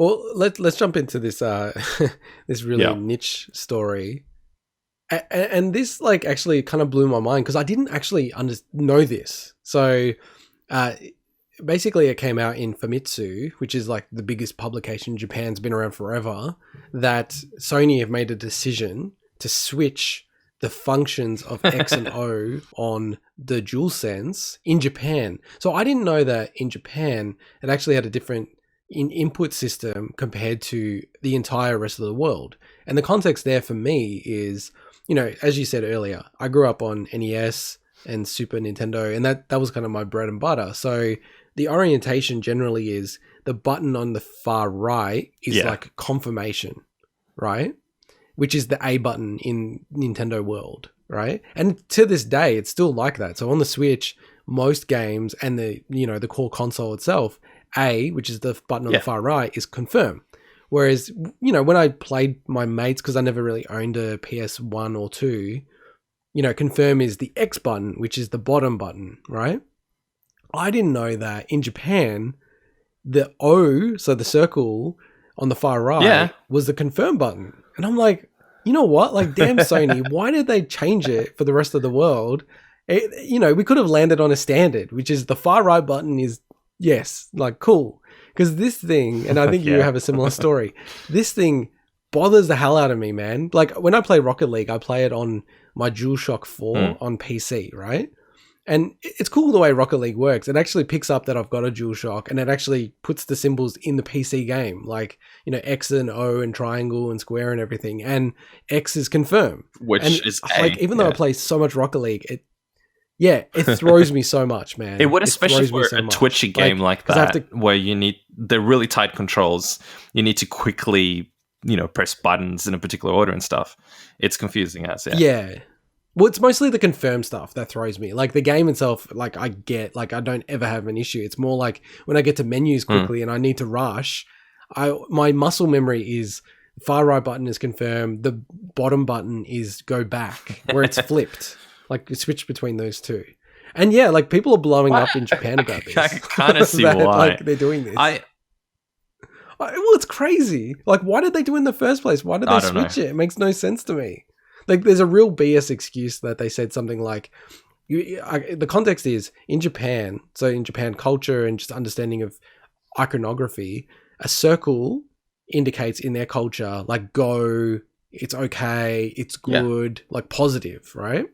Well, let's jump into this this really niche story. And this like actually kind of blew my mind because I didn't actually know this. So basically it came out in Famitsu, which is like the biggest publication in Japan's been around forever, that Sony have made a decision to switch the functions of X and O on the DualSense in Japan. So I didn't know that in Japan it actually had a different input system compared to the entire rest of the world. And the context there for me is, you know, as you said earlier, I grew up on NES and Super Nintendo, and that was kind of my bread and butter. So the orientation generally is the button on the far right is like confirmation, right? Which is the A button in Nintendo world, right? And to this day, it's still like that. So on the Switch, most games and the, you know, the core console itself, A, which is the button on the far right, is confirm. Whereas, you know, when I played my mates, because I never really owned a PS1 or 2, you know, confirm is the X button, which is the bottom button, right? I didn't know that in Japan, the O, so the circle on the far right, was the confirm button. And I'm like, you know what? Like, damn Sony, why did they change it for the rest of the world? You know, we could have landed on a standard, which is the far right button is yes, like cool. Because this thing, and I think you have a similar story, this thing bothers the hell out of me, man. Like when I play Rocket League, I play it on my DualShock 4 on PC, right? And it's cool the way Rocket League works. It actually picks up that I've got a DualShock and it actually puts the symbols in the PC game, like, you know, X and O and triangle and square and everything. And X is confirm. Which is A. Like, even though I play so much Rocket League, it throws me so much, man. It would, especially for a twitchy game like that, where you need the really tight controls. You need to quickly, you know, press buttons in a particular order and stuff. It's confusing as yeah. Well, it's mostly the confirm stuff that throws me. Like the game itself, like I get, like I don't ever have an issue. It's more like when I get to menus quickly and I need to rush, my muscle memory is far right button is confirm, the bottom button is go back, where it's flipped. Like switch between those two. And yeah, like people are blowing up in Japan about this. I kind of see why. Like they're doing this. Well, it's crazy. Like why did they do it in the first place? Why did they switch it? It makes no sense to me. Like there's a real BS excuse that they said something like, the context is in Japan, so in Japan culture and just understanding of iconography, a circle indicates in their culture like go, it's okay, it's good, like positive, right?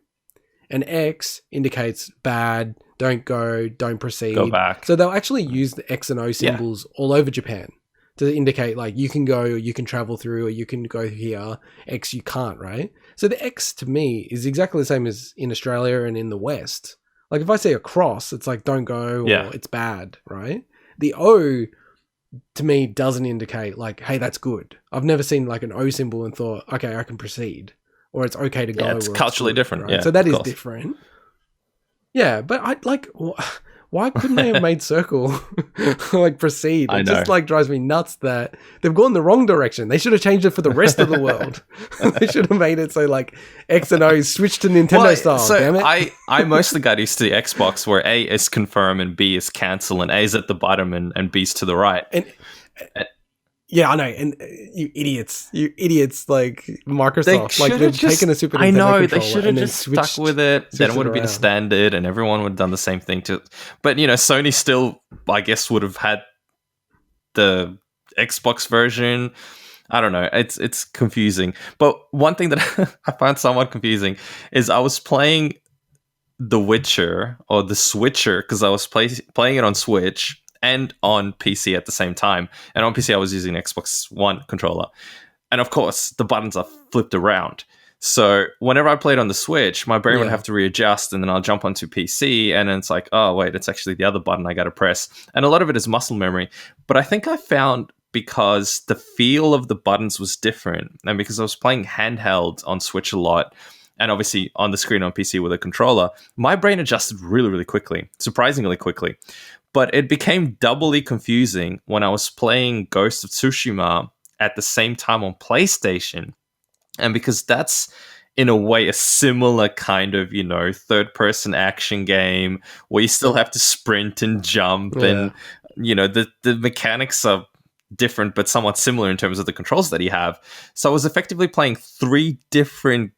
And X indicates bad, don't go, don't proceed. Go back. So they'll actually use the X and O symbols all over Japan to indicate like you can go, or you can travel through, or you can go here. X you can't, right? So the X to me is exactly the same as in Australia and in the West. Like if I say a cross, it's like don't go or it's bad, right? The O to me doesn't indicate like, hey, that's good. I've never seen like an O symbol and thought, okay, I can proceed. Or it's okay to go. Yeah, it's culturally different. Right? Yeah, so that is different. Yeah, but I like, why couldn't they have made circle like proceed? It just like drives me nuts that they've gone the wrong direction. They should have changed it for the rest of the world. They should have made it so like X and O switched to Nintendo style. So damn it! I mostly got used to the Xbox where A is confirm and B is cancel, and A is at the bottom and B's to the right. Yeah, I know, and you idiots, like Microsoft, like they've taken a Super Nintendo I know, controller they should have just stuck with it. Then it would have been a standard, and everyone would have done the same thing too. But you know, Sony still, I guess, would have had the Xbox version. I don't know. It's confusing. But one thing that I found somewhat confusing is I was playing The Witcher or The Switcher because I was playing it on Switch and on PC at the same time. And on PC, I was using an Xbox One controller. And of course, the buttons are flipped around. So whenever I played on the Switch, my brain would have to readjust, and then I'll jump onto PC, and then it's like, oh, wait, it's actually the other button I got to press. And a lot of it is muscle memory. But I think I found because the feel of the buttons was different, and because I was playing handheld on Switch a lot, and obviously on the screen on PC with a controller, my brain adjusted really, really quickly, surprisingly quickly. But it became doubly confusing when I was playing Ghost of Tsushima at the same time on PlayStation. And because that's, in a way, a similar kind of, you know, third-person action game where you still have to sprint and jump and, you know, the mechanics are different but somewhat similar in terms of the controls that you have. So I was effectively playing 3 different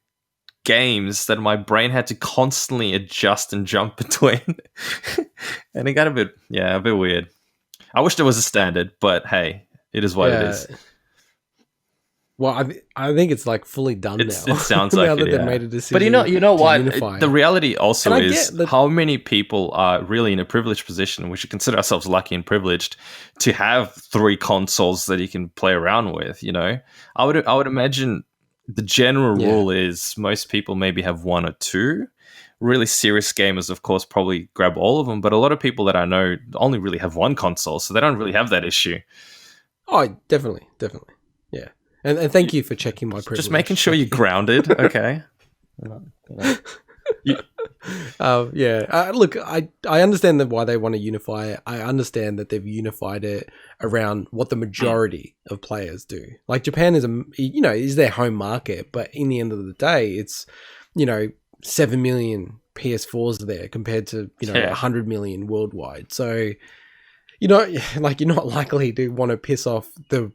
games that my brain had to constantly adjust and jump between. And it got a bit weird. I wish there was a standard, but hey, it is what it is. Well, I think it's like fully done now. It sounds like now it, that they've made a decision. But you know what? Unify. The reality also is how many people are really in a privileged position. We should consider ourselves lucky and privileged to have 3 consoles that you can play around with. You know, I would imagine the general rule is most people maybe have 1 or 2. Really serious gamers, of course, probably grab all of them. But a lot of people that I know only really have 1 console, so they don't really have that issue. Oh, definitely, yeah. And thank you for checking my privilege. Just making sure you're grounded, okay? Look, I understand why they want to unify it. I understand that they've unified it around what the majority of players do. Like Japan is their home market, but in the end of the day, it's 7 million PS4s there compared to 100 million worldwide. So you're not likely to want to piss off the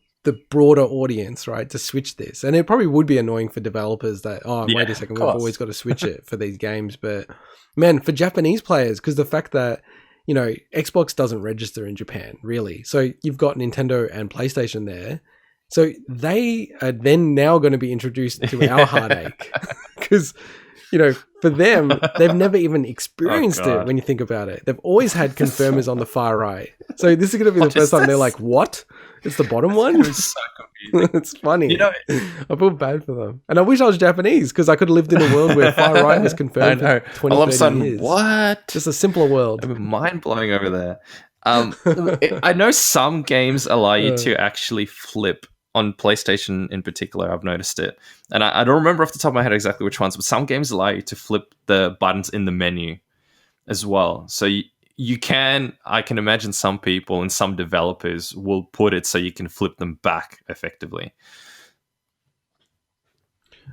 broader audience, right, to switch this. And it probably would be annoying for developers that, wait a second, we've always got to switch it for these games. But man, for Japanese players, because the fact that, Xbox doesn't register in Japan, really. So you've got Nintendo and PlayStation there. So they are then now going to be introduced to our heartache. Because, for them, they've never even experienced it when you think about it. They've always had confirmers on the far right. So this is going to be the first time they're like, what? It's the bottom one? It's so confusing. It's funny. I feel bad for them. And I wish I was Japanese because I could have lived in a world where far right is confirmed for 20, all of a sudden, years. What? Just a simpler world. I'm mind-blowing over there. I know some games allow you to actually flip on PlayStation in particular. I've noticed it. And I don't remember off the top of my head exactly which ones, but some games allow you to flip the buttons in the menu as well. So I can imagine some people and some developers will put it so you can flip them back effectively.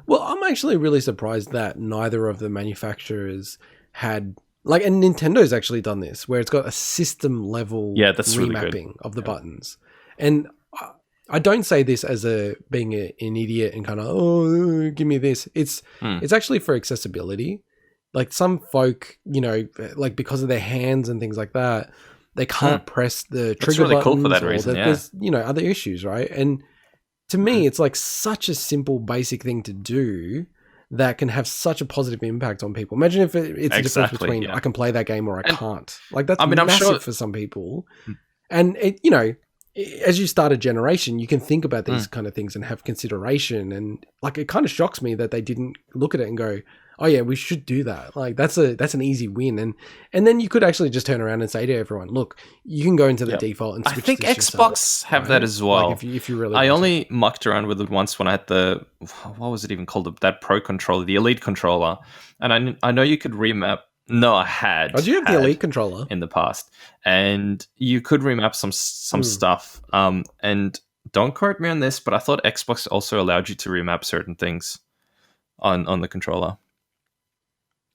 Well, I'm actually really surprised that neither of the manufacturers had, and Nintendo's actually done this, where it's got a system level that's remapping really of the buttons. And I don't say this as being an idiot and kind of, give me this. It's actually for accessibility. Like some folk, because of their hands and things like that, they can't press the trigger buttons. Cool for that reason, There's, other issues, right? And to me, it's like such a simple, basic thing to do that can have such a positive impact on people. Imagine if it's a difference between I can play that game or I can't. Like that's massive for some people. And as you start a generation, you can think about these kind of things and have consideration. And it kind of shocks me that they didn't look at it and go, oh yeah, we should do that. Like that's an easy win. And then you could actually just turn around and say to everyone, look, you can go into the default and switch. I think Xbox have that as well. If you really, I only mucked around with it once when I had what was it even called? That Pro controller, the Elite controller. And I know you could remap. No, I had. Oh, do you have the Elite controller in the past? And you could remap some stuff. And don't quote me on this, but I thought Xbox also allowed you to remap certain things on the controller.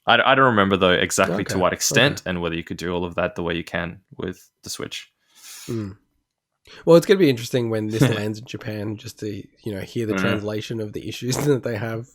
I don't remember though exactly to what extent and whether you could do all of that the way you can with the Switch. Well, it's going to be interesting when this lands in Japan, just to hear the translation of the issues that they have.